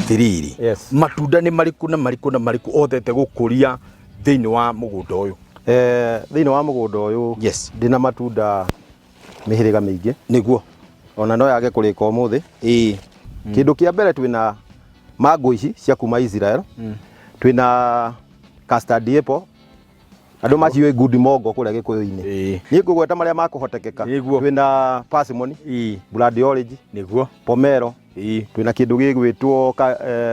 Tiriri. Yes. Matunda ni mariku na mariku na mariku othete gukuria thiini wa mugunda uyu. Thiini wa mugunda uyu. Yes. Ndina matunda mihiriga mingi. Niguo. Ona no yage kurika umuthi. Kindu kia mbere twina mango ici cia kuma Israel. Twina custard apple. Andu maciwe good mongo kuria Gikuyu-ini. Ni ngugweta maria makuhotekeka. Twina parsimony, blood orange, niguo, pomelo, twina kindu gigwitwo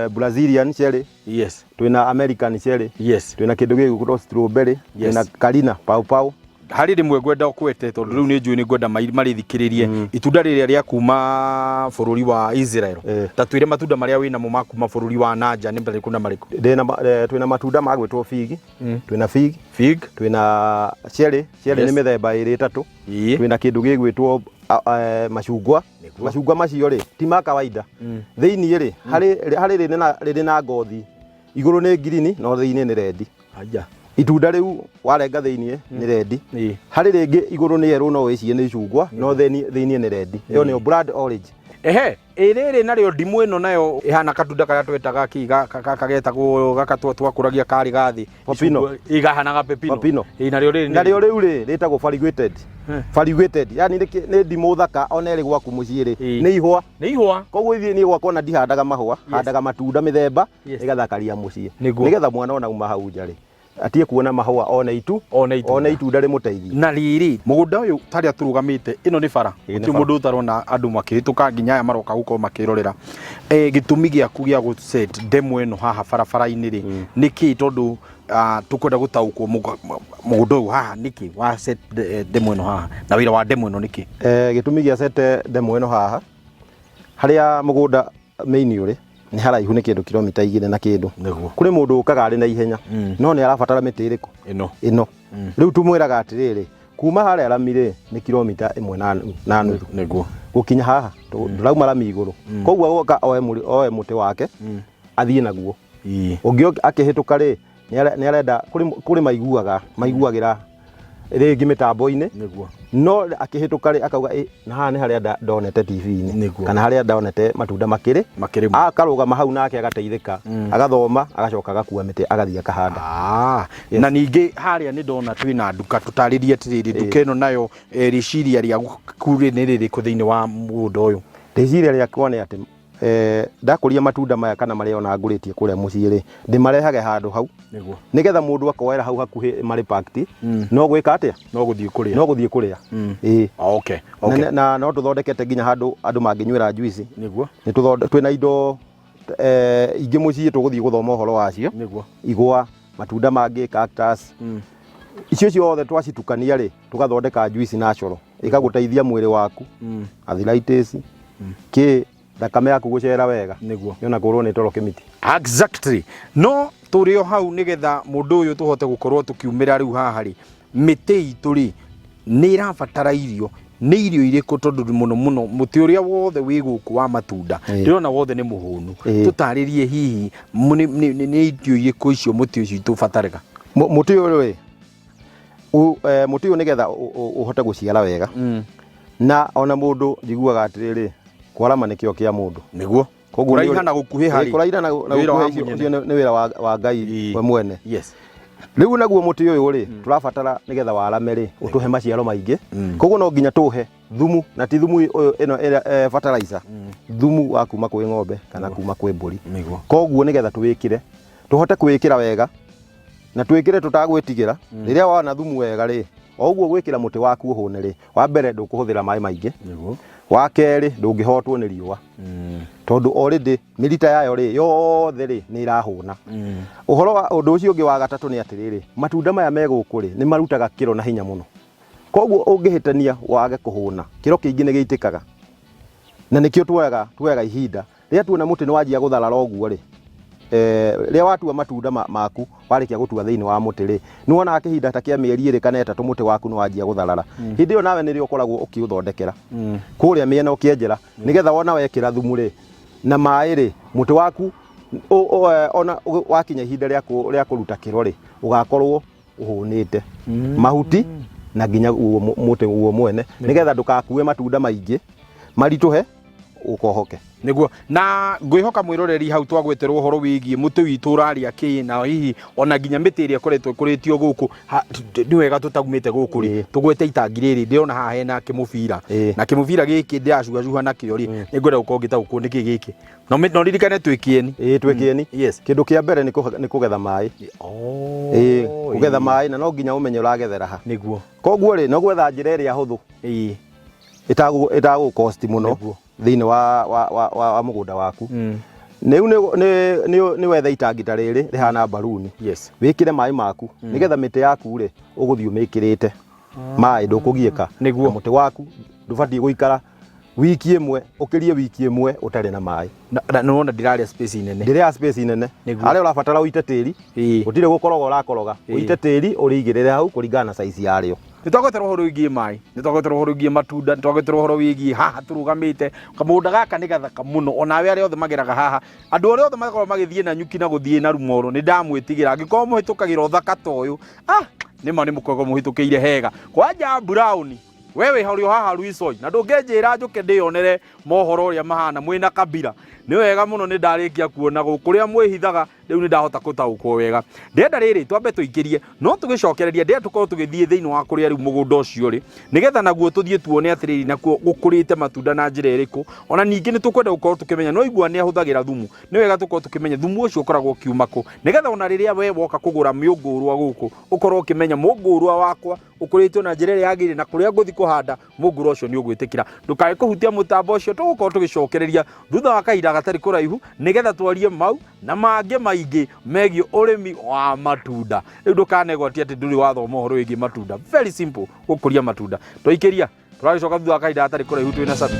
Brazilian cherry. Yes. Twina American cherry. Yes. Twina kindu gigwitwo strawberry, twina Carina, pau pau. Hari rimwe ngwenda kwete tondu riu ni njui ni ngwenda marithikiririe itunda riria ria kuma bururi wa Israel. Ta twire matunda maria wina mo makuma bururi wa nanja ni mbere kuna mariku. Twina matunda magwitwo fig, twina fig, twina cherry ni mithemba iri itatu. Twina kindu gigwitwo macungwa. Macungwa macio ri ti ma kawaida. Thiini ri hari riri na ngothi. Iguru ni green no thiini ni red. Aja. Itunda riu warenga thiini ni red. Hari ringi iguru ni yellow no wiciye ni cungwa no thiini ni red. Iyo ni blood orange. Iriri nario ndimu ino nayo ihana katunda karia twetaga kiga kagetagwo gakatwa twakuragia kari gathi. Pepino. Igahana ga pepino. Nario riu ritagwo variegated. Variegated. Yani ni ndimu thaka ona iri gwaku mucii ri. Ni ihwa. Koguo ithie ni gwakwa na ndihandaga mahua, handaga matunda mithemba igathakaria mucii. Nigetha mwana ona uma hau nja ri atie kuona mahua ona itunda rimuteithie. Na riri mugunda uyu taria turugamite ino ni bara ti mundu utarona andu makirituka nginya aya maroka guko makirorera gitumi giaku gia gu set demo ino haha barabara-ini ri niki tondu tukwenda gutaukwo mugunda uyu haha niki wa set demo ino haha na wira wa demo ino niki gitumi gia set demo ino haha haria mugunda main uri ni haraihu ni kindu kilomita 2 na kindu kuri mundu ukaga ari na ihenya no ni arabatara miti iriku ino riu tumwiraga atiriri kuma haria aramire ni kilomita 1 na nuthu niguo gukinya haha ndurauma rami iguru koguo agoka oe muti wake athie naguo ungi akihituka ri ni arenda kuri maiguagira ringi mitambo-ini no akihituka ri akauga na haha ni haria ndonete TV-ini kana haria ndonete matunda makiri akarugama hau nake agateithika agathoma agacoka agakua miti agathie akahanda. Na ningi haria ni ndona twina nduka tutaririe atiriri nduka ino nayo riciria ria kuri ni riri ku thiini wa mugunda uyu. Riciria riakwa ni ati ndakuria matunda maya kana maria ona nguritie kuria mucii ri ndimarehage handu hau nigetha mundu akoera hau hakuhi mari packed no gwika atia no guthie kuria okay na no tuthondekete nginya handu andu manginywira juice niguo ni twina indo ingi mucii tuguthie guthoma uhoro wacio igwa matunda mangi cactus icio ciothe twacitukania ri tugathondeka juice natural ikaguteithia mwiri waku arthritis thakame yaku gucera wega niguo yona kurwo ni toro kimiti exactly no turio hau nigetha mundu uyu tuhote gukorwo tukiumira riu haha ri miti itu ri ni irabatara irio ni irio iriku tondu muno muti uria wothe wi guku wa matunda ndirona wothe ni muhunu tutaririe hihi ni irio iriku icio muti ucio tubatarika muti uyu ri muti uyu nigetha uhote guciara wega na ona mundu njiguaga atiriri kwarama nikio kia mundu niguo koguo kuraiha na gukuhi hari kuraiha na gukuhi ni wira wa Ngai we mwene riu naguo muti uyu ri turabatara nigetha warame ri utuhe maciaro maingi koguo no nginya tuhe thumu na ti thumu ino fertilizer thumu wa kuma kwi ng'ombe kana kuma kwi mburi koguo nigetha tuwikire tuhote kwikira wega na twikire tutagwitigira riria wana thumu wega ri oguo gwikira muti waku uhune ri wa mbere ndukuhuthira mai maingi wa keri ndungihotwo ni riua tondu already milita yayo ri yothe ri ni irahuna uhoro wa undu ucio ungi wa gatatu ni atiriri matunda maya meguku ri ni marutaga kiro na hinya muno koguo ungihitania wage kuhuna kiro kingi ni giitikaga na nikio tuwega ihinda ria tuona muti ni wajia gutharara oguo ri ria watua matunda maku warikia gutua thiini wa muti ri ni wona akihinda ta kia mieri 2 kana 3 muti waku ni wajia gutharara hindi yo nawe ni rio koragwo ukiuthondekera kuria miena ukienjera nigetha wona wekira thumu ri na mai ri muti waku ona wakinya ihinda ria kuruta kiro ri ugakorwo uhunite mahuti na nginya muti uo mwene nigetha ndukakue matunda maingi marituhe ukohoke niguo na ngwihoka mwiroreri hau twagweterwo uhoro wigie mutu witu uraria ki na hihi ona nginya miti iria koretwo kuritio guku ni wega tutagumite guku ri tugwete itangi riri ndiona haha hena kimubira na kimubira giki ndiracugacuha nakio ri ningwenda gukorwo ngitaguku niki giki no ririkane twikieni twikieni yes kindu kia mbere ni kugetha mai kugetha mai na no nginya umenye uragethera ha niguo koguo ri no gwetha njira iria huthu itagu cost muno thiini wa mugunda waku ni wetha itangi ta riri rihana baruni yes wikire mai maku nigetha miti yaku ri uguthii umikirite mai ndukugieka niguo muti waku ndubati guikara wiki imwe ukirie wiki imwe utari na mai na nona ndiraria space nene ndiria space nene ari urabatara uite tiri utire gukoroga urakoroga uite tiri urigirire hau kuringana na size yario nitwagoterwo horo wigie mai nitwagoterwo horo wigie matunda nitwagoterwo horo wigie haha turugamite kamunda gaka ni gathaka muno onawe ari othe mageraga haha andu ari othe magakorwo magithie na nyuki na guthie na rumoro ni ndamwitigira angikorwo muhitukagira uthaka toyu nima ni mukogo muhitukiire hega kwanja brown wewe hario haha Ruisoi na ndungenjira njuke ndionere mohoro uria mahana mwina kabira ni wega muno ni ndarikia kuona gukuria mwihithaga riu ni ndahota gutaukwo wega ndenda riri twambe tuikirie no tugicokereria ndenda tukorwo tugithie thiini wa kuria riu mugunda ucio ri nigetha naguo tuthie tuone atiriri nakuo gukurite matunda na njira iriku ona ningi ni tukwenda gukorwo tukimenya no igua ni ahuthagira thumu ni wega tukorwo tukimenya thumu ucio ukoragwo kiuma ku nigetha ona riria we woka kugura miungurwa guku ukorwo ukimenya mungurwa wakwa ukuritwo na njira yagire na kuria nguthi kuhanda mungurwa ucio ni ugwitikira ndukae kuhutia mutambo ucio tugukorwo tugicokereria thutha wa kahinda gatari kuraihu nigetha twarie mau na mangi maingi megio urimi wa matunda riu ndukanegwatia ati nduri wathoma uhoro wigi matunda very simple gukuria matunda twikiria turagicoka thutha wa kahinda gatari kuraihu twina sabi